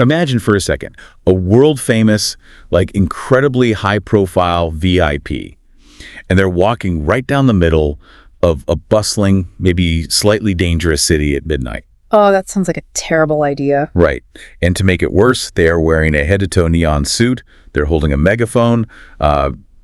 Imagine for a second, a world-famous, like incredibly high-profile VIP, and they're walking right down the middle of a bustling, maybe slightly dangerous city at midnight. Oh, that sounds like a terrible idea. Right. And to make it worse, they are wearing a head-to-toe neon suit. They're holding a megaphone,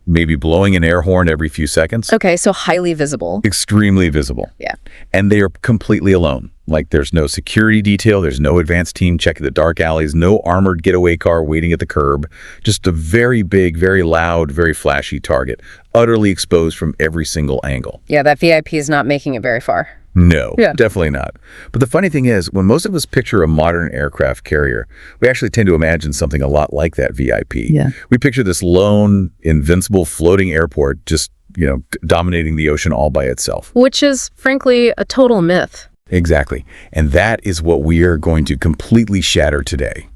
maybe blowing an air horn every few seconds. Okay, so highly visible. Extremely visible. Yeah. And they are completely alone. Like there's no security detail, there's no advanced team checking the dark alleys, no armored getaway car waiting at the curb. Just a very big, very loud, very flashy target, utterly exposed from every single angle. Yeah, that VIP is not making it very far. No, definitely not. But the funny thing is, when most of us picture a modern aircraft carrier, we actually tend to imagine something a lot like that VIP. Yeah. We picture this lone, invincible floating airport just, dominating the ocean all by itself. Which is, frankly, a total myth. Exactly. And that is what we are going to completely shatter today.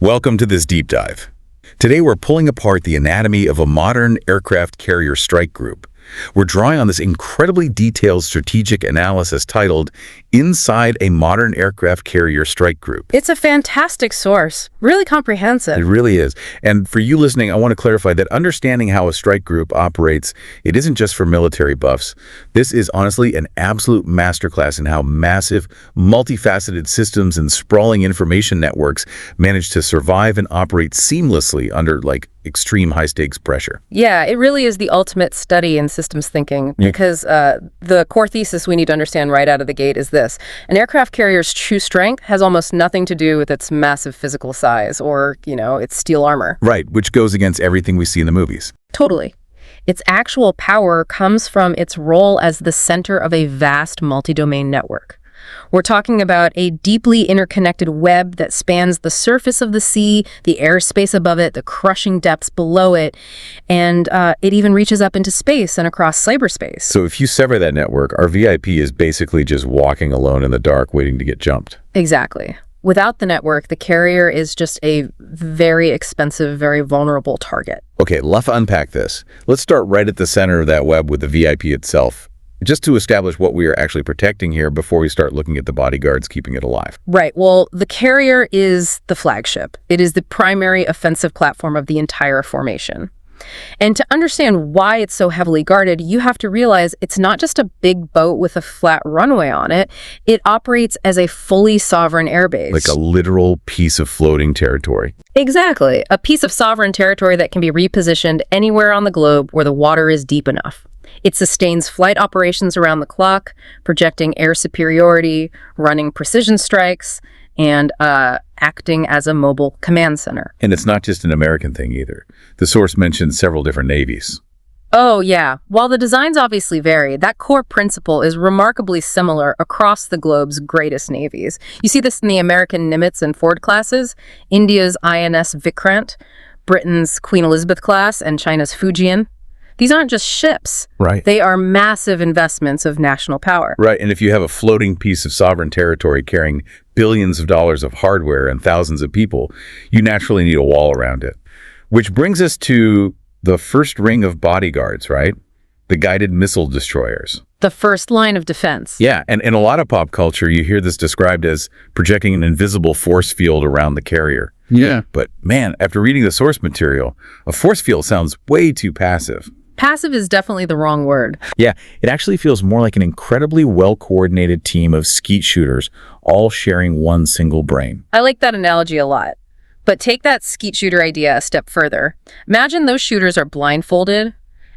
Welcome to this deep dive. Today we're pulling apart the anatomy of a modern aircraft carrier strike group. We're drawing on this incredibly detailed strategic analysis titled Inside a Modern Aircraft Carrier Strike Group. It's a fantastic source, really comprehensive. It really is. And for you listening, I want to clarify that understanding how a strike group operates, it isn't just for military buffs. This is honestly an absolute masterclass in how massive, multifaceted systems and sprawling information networks manage to survive and operate seamlessly under, extreme high-stakes pressure. Yeah, it really is the ultimate study in systems thinking because the core thesis we need to understand right out of the gate is this. An aircraft carrier's true strength has almost nothing to do with its massive physical size or, its steel armor. Right, which goes against everything we see in the movies. Totally. Its actual power comes from its role as the center of a vast multi-domain network. We're talking about a deeply interconnected web that spans the surface of the sea, the airspace above it, the crushing depths below it, and it even reaches up into space and across cyberspace. So if you sever that network, our VIP is basically just walking alone in the dark waiting to get jumped. Exactly. Without the network, the carrier is just a very expensive, very vulnerable target. Okay, let's unpack this. Let's start right at the center of that web with the VIP itself, just to establish what we are actually protecting here before we start looking at the bodyguards keeping it alive. Right. Well, the carrier is the flagship. It is the primary offensive platform of the entire formation. And to understand why it's so heavily guarded, you have to realize it's not just a big boat with a flat runway on it. It operates as a fully sovereign airbase. Like a literal piece of floating territory. Exactly. A piece of sovereign territory that can be repositioned anywhere on the globe where the water is deep enough. It sustains flight operations around the clock, projecting air superiority, running precision strikes, and acting as a mobile command center. And it's not just an American thing either. The source mentions several different navies. Oh, yeah. While the designs obviously vary, that core principle is remarkably similar across the globe's greatest navies. You see this in the American Nimitz and Ford classes, India's INS Vikrant, Britain's Queen Elizabeth class, and China's Fujian. These aren't just ships. Right. They are massive investments of national power. Right, and if you have a floating piece of sovereign territory carrying billions of dollars of hardware and thousands of people, you naturally need a wall around it. Which brings us to the first ring of bodyguards, right? The guided missile destroyers. The first line of defense. Yeah, and in a lot of pop culture, you hear this described as projecting an invisible force field around the carrier. Yeah. But man, after reading the source material, a force field sounds way too passive. Passive is definitely the wrong word. Yeah, it actually feels more like an incredibly well-coordinated team of skeet shooters, all sharing one single brain. I like that analogy a lot. But take that skeet shooter idea a step further. Imagine those shooters are blindfolded,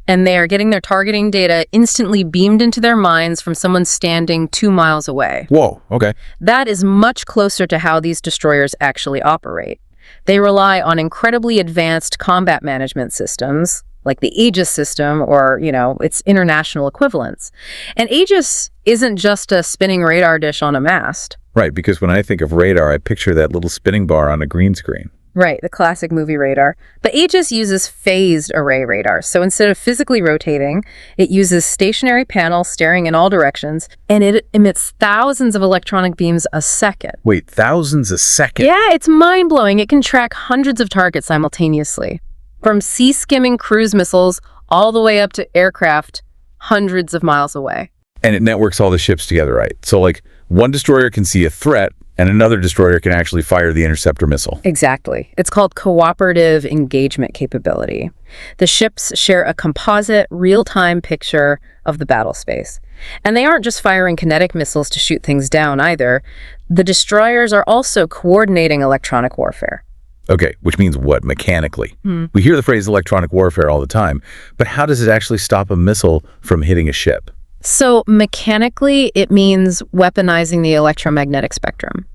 and they are getting their targeting data instantly beamed into their minds from someone standing 2 miles away. Whoa, okay. That is much closer to how these destroyers actually operate. They rely on incredibly advanced combat management systems, like the Aegis system or, its international equivalents. And Aegis isn't just a spinning radar dish on a mast. Right, because when I think of radar, I picture that little spinning bar on a green screen. Right, the classic movie radar. But Aegis uses phased array radar. So instead of physically rotating, it uses stationary panels staring in all directions, and it emits thousands of electronic beams a second. Wait, thousands a second? Yeah, it's mind-blowing. It can track hundreds of targets simultaneously. From sea-skimming cruise missiles all the way up to aircraft hundreds of miles away. And it networks all the ships together, right? So one destroyer can see a threat, And another destroyer can actually fire the interceptor missile. Exactly. It's called cooperative engagement capability. The ships share a composite, real-time picture of the battle space. And they aren't just firing kinetic missiles to shoot things down either. The destroyers are also coordinating electronic warfare. Okay, which means what mechanically? We hear the phrase electronic warfare all the time, but how does it actually stop a missile from hitting a ship? So mechanically, it means weaponizing the electromagnetic spectrum.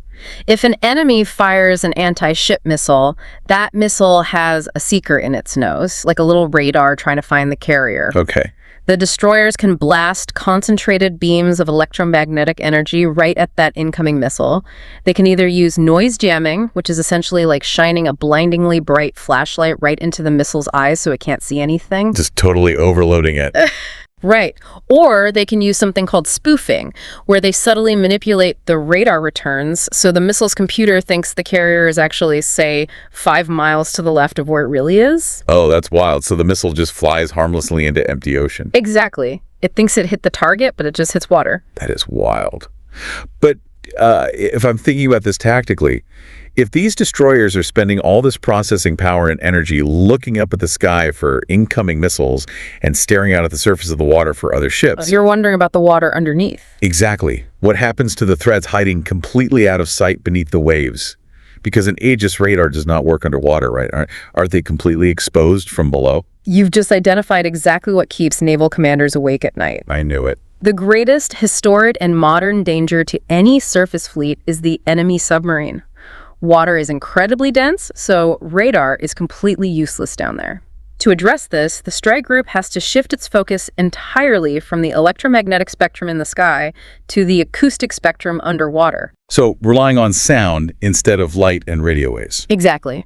If an enemy fires an anti-ship missile, that missile has a seeker in its nose, like a little radar trying to find the carrier. Okay. The destroyers can blast concentrated beams of electromagnetic energy right at that incoming missile. They can either use noise jamming, which is essentially like shining a blindingly bright flashlight right into the missile's eyes so it can't see anything. Just totally overloading it. Right. Or they can use something called spoofing, where they subtly manipulate the radar returns so the missile's computer thinks the carrier is actually, say, 5 miles to the left of where it really is. Oh, that's wild. So the missile just flies harmlessly into empty ocean. Exactly. It thinks it hit the target, but it just hits water. That is wild. But if I'm thinking about this tactically, if these destroyers are spending all this processing power and energy looking up at the sky for incoming missiles and staring out at the surface of the water for other ships... You're wondering about the water underneath. Exactly. What happens to the threats hiding completely out of sight beneath the waves? Because an Aegis radar does not work underwater, right? Aren't they completely exposed from below? You've just identified exactly what keeps naval commanders awake at night. I knew it. The greatest historic and modern danger to any surface fleet is the enemy submarine. Water is incredibly dense, so radar is completely useless down there. To address this, the strike group has to shift its focus entirely from the electromagnetic spectrum in the sky to the acoustic spectrum underwater. So relying on sound instead of light and radio waves. Exactly.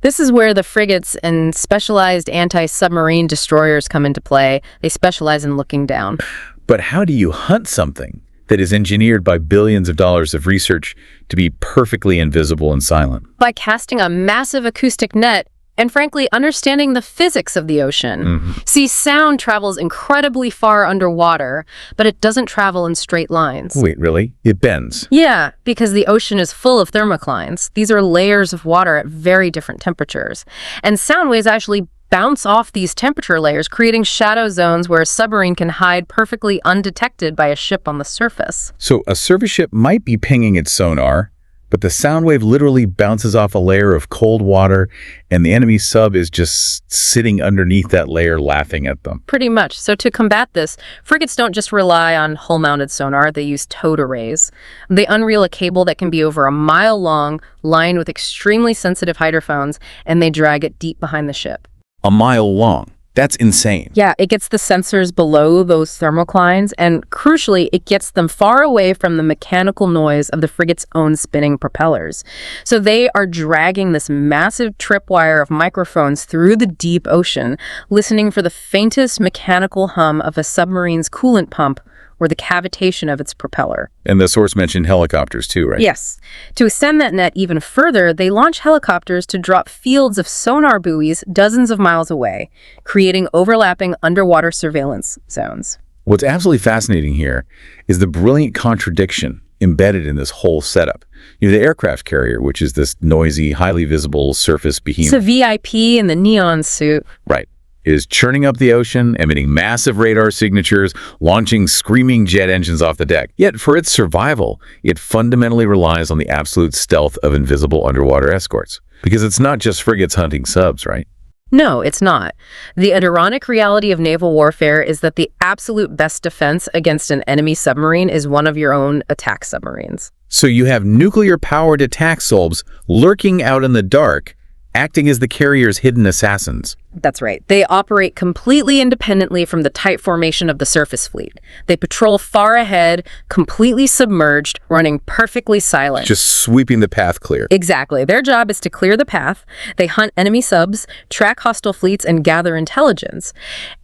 This is where the frigates and specialized anti-submarine destroyers come into play. They specialize in looking down. But how do you hunt something that is engineered by billions of dollars of research to be perfectly invisible and silent? By casting a massive acoustic net and, frankly, understanding the physics of the ocean. See, sound travels incredibly far underwater, but it doesn't travel in straight lines. Wait, really? It bends? Yeah, because the ocean is full of thermoclines. These are layers of water at very different temperatures. And sound waves actually bounce off these temperature layers, creating shadow zones where a submarine can hide perfectly undetected by a ship on the surface. So a surface ship might be pinging its sonar, but the sound wave literally bounces off a layer of cold water, and the enemy sub is just sitting underneath that layer laughing at them. Pretty much. So to combat this, frigates don't just rely on hull-mounted sonar, they use towed arrays. They unreel a cable that can be over a mile long, lined with extremely sensitive hydrophones, and they drag it deep behind the ship. A mile long. That's insane. Yeah, it gets the sensors below those thermoclines, and crucially, it gets them far away from the mechanical noise of the frigate's own spinning propellers. So they are dragging this massive tripwire of microphones through the deep ocean, listening for the faintest mechanical hum of a submarine's coolant pump or the cavitation of its propeller. And the source mentioned helicopters too, right? Yes. To extend that net even further, they launch helicopters to drop fields of sonar buoys dozens of miles away, creating overlapping underwater surveillance zones. What's absolutely fascinating here is the brilliant contradiction embedded in this whole setup. You know, the aircraft carrier, which is this noisy, highly visible surface behemoth. It's a VIP in the neon suit. Right. Is churning up the ocean, emitting massive radar signatures, launching screaming jet engines off the deck. Yet for its survival, it fundamentally relies on the absolute stealth of invisible underwater escorts. Because it's not just frigates hunting subs, right? No, it's not. The ironic reality of naval warfare is that the absolute best defense against an enemy submarine is one of your own attack submarines. So you have nuclear-powered attack subs lurking out in the dark, acting as the carrier's hidden assassins. That's right. They operate completely independently from the tight formation of the surface fleet. They patrol far ahead, completely submerged, running perfectly silent. Just sweeping the path clear. Exactly. Their job is to clear the path. They hunt enemy subs, track hostile fleets, and gather intelligence.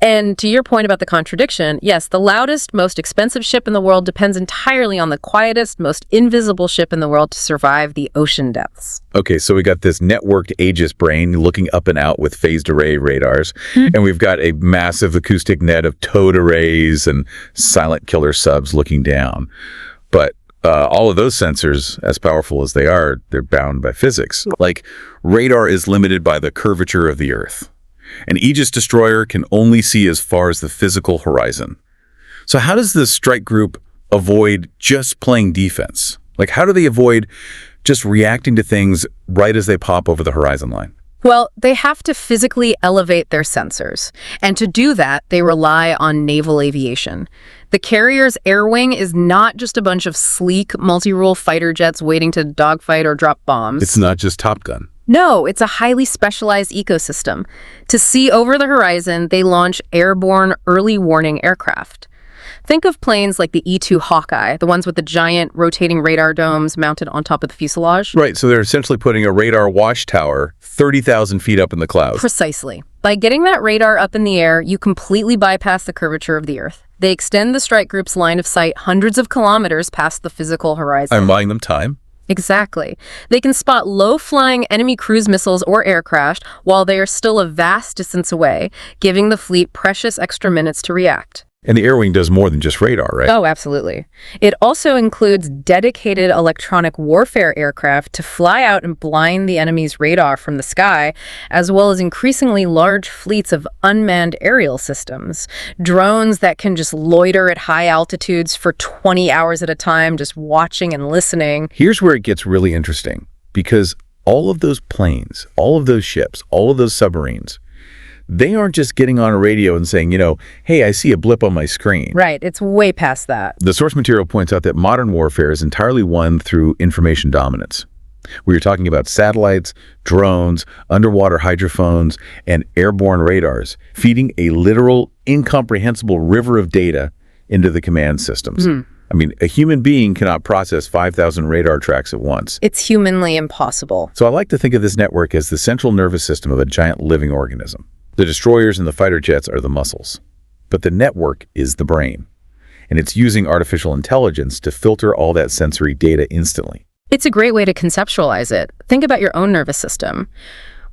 And to your point about the contradiction, yes, the loudest, most expensive ship in the world depends entirely on the quietest, most invisible ship in the world to survive the ocean depths. Okay, so we got this networked Aegis brain looking up and out with phased array radars, and we've got a massive acoustic net of towed arrays and silent killer subs looking down. But all of those sensors, as powerful as they are, they're bound by physics. Like, radar is limited by the curvature of the Earth. An Aegis destroyer can only see as far as the physical horizon. So how does the strike group avoid just playing defense? Like, how do they avoid just reacting to things right as they pop over the horizon line? Well, they have to physically elevate their sensors. And to do that, they rely on naval aviation. The carrier's air wing is not just a bunch of sleek, multi-role fighter jets waiting to dogfight or drop bombs. It's not just Top Gun. No, it's a highly specialized ecosystem. To see over the horizon, they launch airborne early warning aircraft. Think of planes like the E-2 Hawkeye, the ones with the giant rotating radar domes mounted on top of the fuselage. Right, so they're essentially putting a radar watchtower 30,000 feet up in the clouds. Precisely. By getting that radar up in the air, you completely bypass the curvature of the Earth. They extend the strike group's line of sight hundreds of kilometers past the physical horizon. I'm buying them time. Exactly. They can spot low-flying enemy cruise missiles or aircraft while they are still a vast distance away, giving the fleet precious extra minutes to react. And the air wing does more than just radar, right? Oh, absolutely. It also includes dedicated electronic warfare aircraft to fly out and blind the enemy's radar from the sky, as well as increasingly large fleets of unmanned aerial systems. Drones that can just loiter at high altitudes for 20 hours at a time, just watching and listening. Here's where it gets really interesting, because all of those planes, all of those ships, all of those submarines, they aren't just getting on a radio and saying, hey, I see a blip on my screen. Right, it's way past that. The source material points out that modern warfare is entirely won through information dominance. We are talking about satellites, drones, underwater hydrophones, and airborne radars, feeding a literal, incomprehensible river of data into the command systems. I mean, a human being cannot process 5,000 radar tracks at once. It's humanly impossible. So I like to think of this network as the central nervous system of a giant living organism. The destroyers and the fighter jets are the muscles, but the network is the brain, and it's using artificial intelligence to filter all that sensory data instantly. It's a great way to conceptualize it. Think about your own nervous system.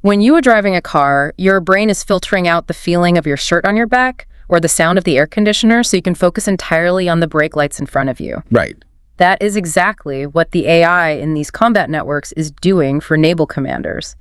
When you are driving a car, your brain is filtering out the feeling of your shirt on your back or the sound of the air conditioner so you can focus entirely on the brake lights in front of you. Right. That is exactly what the AI in these combat networks is doing for naval commanders.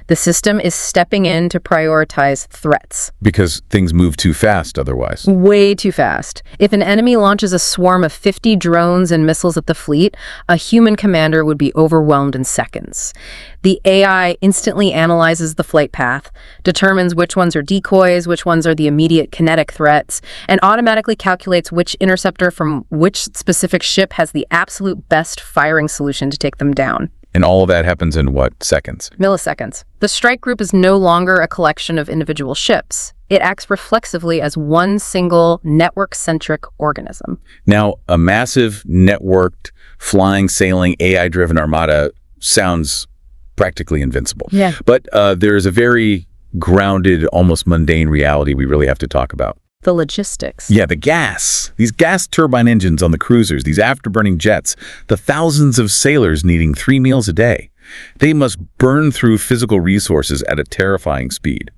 The system is stepping in to prioritize threats. Because things move too fast otherwise. Way too fast. If an enemy launches a swarm of 50 drones and missiles at the fleet, a human commander would be overwhelmed in seconds. The AI instantly analyzes the flight path, determines which ones are decoys, which ones are the immediate kinetic threats, and automatically calculates which interceptor from which specific ship has the absolute best firing solution to take them down. And all of that happens in what, seconds? Milliseconds. The strike group is no longer a collection of individual ships. It acts reflexively as one single network-centric organism. Now, a massive, networked, flying, sailing, AI-driven armada sounds practically invincible. Yeah. But there is a very grounded, almost mundane reality we really have to talk about. The logistics. Yeah, the gas. These gas turbine engines on the cruisers, these afterburning jets, the thousands of sailors needing 3 meals a day. They must burn through physical resources at a terrifying speed.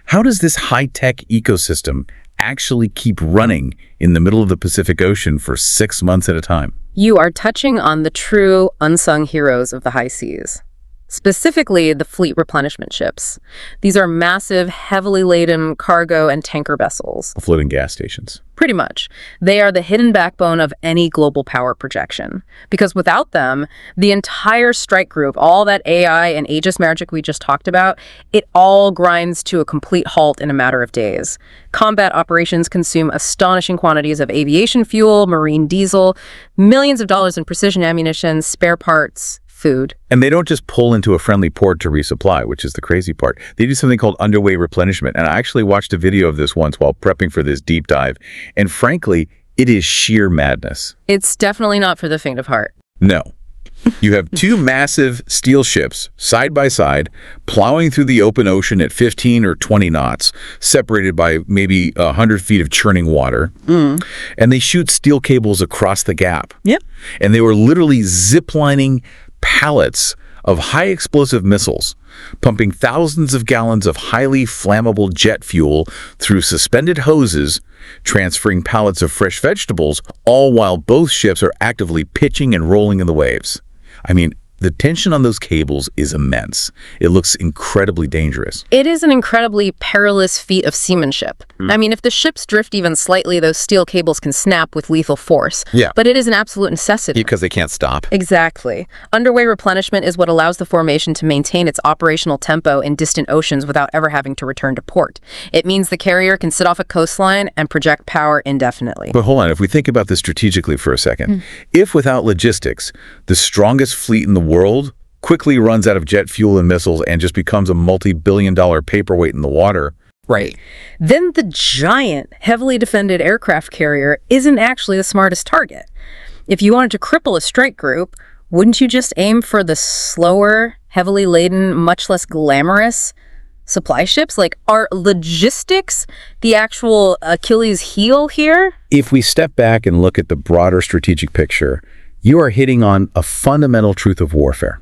How does this high-tech ecosystem actually keep running in the middle of the Pacific Ocean for 6 months at a time? You are touching on the true unsung heroes of the high seas. Specifically, the fleet replenishment ships. These are massive, heavily laden cargo and tanker vessels. Floating gas stations. Pretty much. They are the hidden backbone of any global power projection. Because without them, the entire strike group, all that AI and Aegis magic we just talked about, it all grinds to a complete halt in a matter of days. Combat operations consume astonishing quantities of aviation fuel, marine diesel, millions of dollars in precision ammunition, spare parts, food. And they don't just pull into a friendly port to resupply, which is the crazy part. They do something called underway replenishment. And I actually watched a video of this once while prepping for this deep dive. And frankly, it is sheer madness. It's definitely not for the faint of heart. No. You have 2 massive steel ships side by side, plowing through the open ocean at 15 or 20 knots, separated by maybe 100 feet of churning water. And they shoot steel cables across the gap. Yep. And they were literally ziplining pallets of high explosive missiles, pumping thousands of gallons of highly flammable jet fuel through suspended hoses transferring pallets of fresh vegetables, all while both ships are actively pitching and rolling in the waves. I mean, the tension on those cables is immense. It looks incredibly dangerous. It is an incredibly perilous feat of seamanship. I mean, if the ships drift even slightly, those steel cables can snap with lethal force. Yeah. But it is an absolute necessity. Because they can't stop. Exactly. Underway replenishment is what allows the formation to maintain its operational tempo in distant oceans without ever having to return to port. It means the carrier can sit off a coastline and project power indefinitely. But hold on, if we think about this strategically for a second, if without logistics, the strongest fleet in the world quickly runs out of jet fuel and missiles and just becomes a multi-billion-dollar paperweight in the water. Right. Then the giant, heavily defended aircraft carrier isn't actually the smartest target. If you wanted to cripple a strike group, wouldn't you just aim for the slower, heavily laden, much less glamorous supply ships? Like, are logistics the actual Achilles heel here? If we step back and look at the broader strategic picture, you are hitting on a fundamental truth of warfare.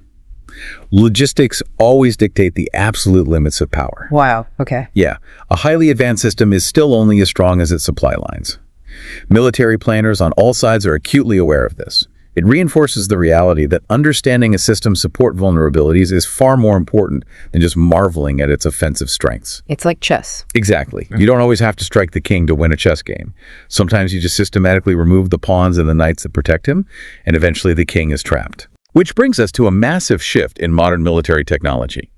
Logistics always dictate the absolute limits of power. Wow, okay. Yeah, a highly advanced system is still only as strong as its supply lines. Military planners on all sides are acutely aware of this. It reinforces the reality that understanding a system's support vulnerabilities is far more important than just marveling at its offensive strengths. It's like chess. Exactly. You don't always have to strike the king to win a chess game. Sometimes you just systematically remove the pawns and the knights that protect him, and eventually the king is trapped. Which brings us to a massive shift in modern military technology.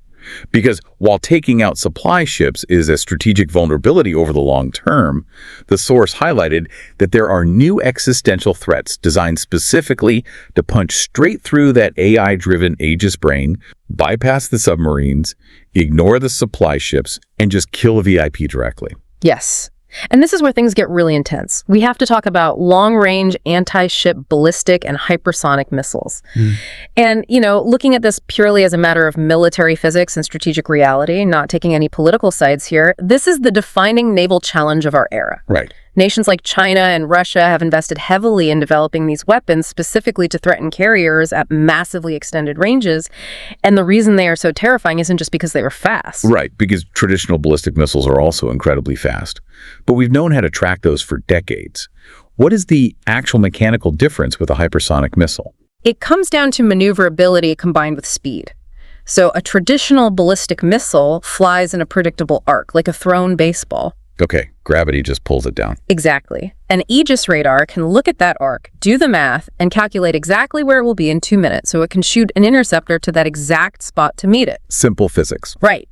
Because while taking out supply ships is a strategic vulnerability over the long term, the source highlighted that there are new existential threats designed specifically to punch straight through that AI-driven Aegis brain, bypass the submarines, ignore the supply ships, and just kill a VIP directly. Yes. And this is where things get really intense. We have to talk about long-range anti-ship ballistic and hypersonic missiles. And, looking at this purely as a matter of military physics and strategic reality, not taking any political sides here, this is the defining naval challenge of our era. Right. Nations like China and Russia have invested heavily in developing these weapons specifically to threaten carriers at massively extended ranges. And the reason they are so terrifying isn't just because they were fast. Right, because traditional ballistic missiles are also incredibly fast. But we've known how to track those for decades. What is the actual mechanical difference with a hypersonic missile? It comes down to maneuverability combined with speed. So a traditional ballistic missile flies in a predictable arc, like a thrown baseball. Okay, gravity just pulls it down. Exactly. An Aegis radar can look at that arc, do the math, and calculate exactly where it will be in 2 minutes, so it can shoot an interceptor to that exact spot to meet it. Simple physics. Right.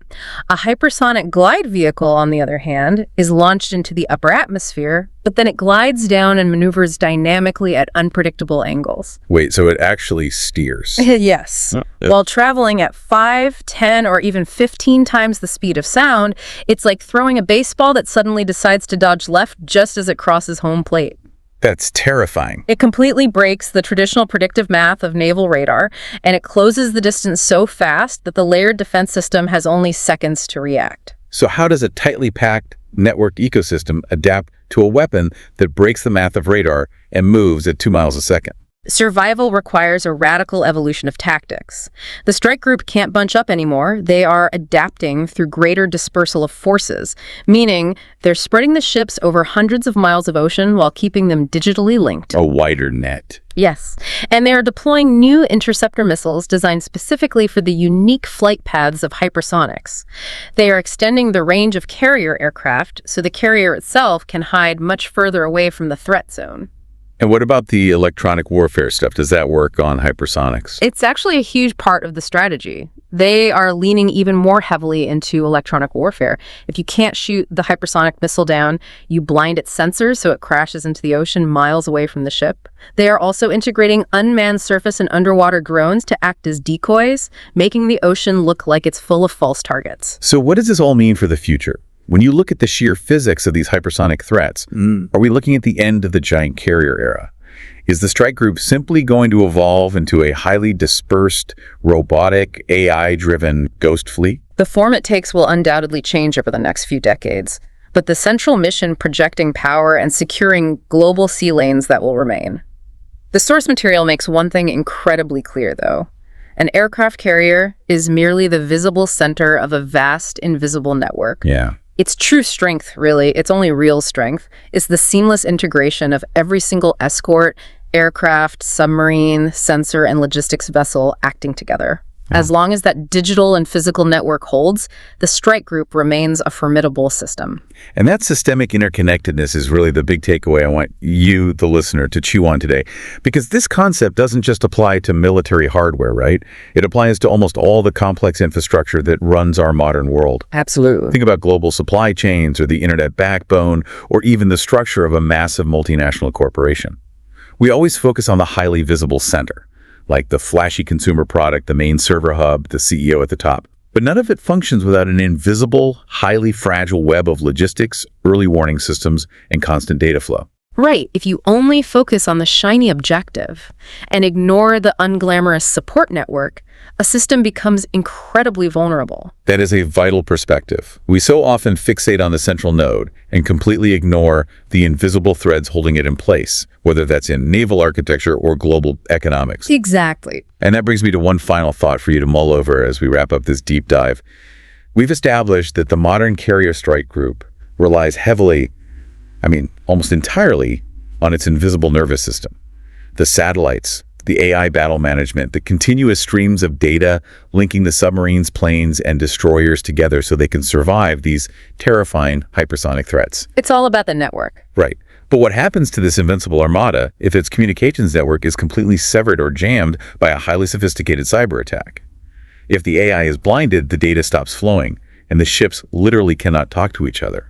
A hypersonic glide vehicle, on the other hand, is launched into the upper atmosphere, but then it glides down and maneuvers dynamically at unpredictable angles. Wait, so it actually steers? Yes. While traveling at 5, 10, or even 15 times the speed of sound, it's like throwing a baseball that suddenly decides to dodge left just as it crosses home plate. That's terrifying. It completely breaks the traditional predictive math of naval radar, and it closes the distance so fast that the layered defense system has only seconds to react. So how does a tightly packed, networked ecosystem adapt to a weapon that breaks the math of radar and moves at 2 miles a second? Survival requires a radical evolution of tactics. The strike group can't bunch up anymore. They are adapting through greater dispersal of forces, meaning they're spreading the ships over hundreds of miles of ocean while keeping them digitally linked. A wider net. Yes, and they are deploying new interceptor missiles designed specifically for the unique flight paths of hypersonics. They are extending the range of carrier aircraft so the carrier itself can hide much further away from the threat zone. And what about the electronic warfare stuff? Does that work on hypersonics? It's actually a huge part of the strategy. They are leaning even more heavily into electronic warfare. If you can't shoot the hypersonic missile down, you blind its sensors so it crashes into the ocean miles away from the ship. They are also integrating unmanned surface and underwater drones to act as decoys, making the ocean look like it's full of false targets. So what does this all mean for the future? When you look at the sheer physics of these hypersonic threats, are we looking at the end of the giant carrier era? Is the strike group simply going to evolve into a highly dispersed, robotic, AI-driven ghost fleet? The form it takes will undoubtedly change over the next few decades, but the central mission projecting power and securing global sea lanes that will remain. The source material makes one thing incredibly clear, though. An aircraft carrier is merely the visible center of a vast, invisible network. Yeah. Its true strength, really, its only real strength, is the seamless integration of every single escort, aircraft, submarine, sensor, and logistics vessel acting together. As long as that digital and physical network holds, the strike group remains a formidable system. And that systemic interconnectedness is really the big takeaway I want you, the listener, to chew on today. Because this concept doesn't just apply to military hardware, right? It applies to almost all the complex infrastructure that runs our modern world. Absolutely. Think about global supply chains or the internet backbone or even the structure of a massive multinational corporation. We always focus on the highly visible center, like the flashy consumer product, the main server hub, the CEO at the top. But none of it functions without an invisible, highly fragile web of logistics, early warning systems, and constant data flow. Right. If you only focus on the shiny objective and ignore the unglamorous support network, a system becomes incredibly vulnerable. That is a vital perspective. We so often fixate on the central node and completely ignore the invisible threads holding it in place, whether that's in naval architecture or global economics. Exactly. And that brings me to one final thought for you to mull over as we wrap up this deep dive. We've established that the modern carrier strike group relies heavily, almost entirely, on its invisible nervous system. The satellites, the AI battle management, the continuous streams of data linking the submarines, planes, and destroyers together so they can survive these terrifying hypersonic threats. It's all about the network. Right. But what happens to this invincible armada if its communications network is completely severed or jammed by a highly sophisticated cyber attack? If the AI is blinded, the data stops flowing, and the ships literally cannot talk to each other.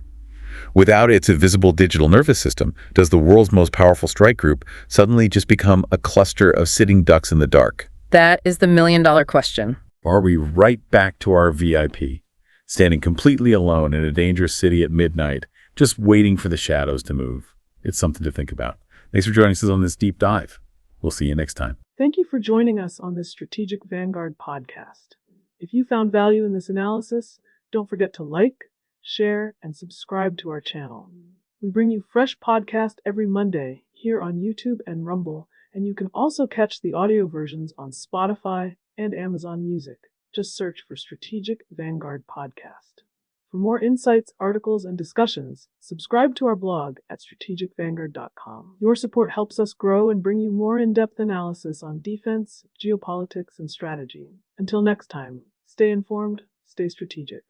Without its invisible digital nervous system, does the world's most powerful strike group suddenly just become a cluster of sitting ducks in the dark? That is the million-dollar question. Or are we right back to our VIP, standing completely alone in a dangerous city at midnight, just waiting for the shadows to move? It's something to think about. Thanks for joining us on this deep dive. We'll see you next time. Thank you for joining us on this Strategic Vanguard podcast. If you found value in this analysis, don't forget to like, share, and subscribe to our channel. We bring you fresh podcasts every Monday here on YouTube and Rumble, and you can also catch the audio versions on Spotify and Amazon Music. Just search for Strategic Vanguard Podcast. For more insights, articles, and discussions, subscribe to our blog at strategicvanguard.com. Your support helps us grow and bring you more in-depth analysis on defense, geopolitics, and strategy. Until next time, stay informed, stay strategic.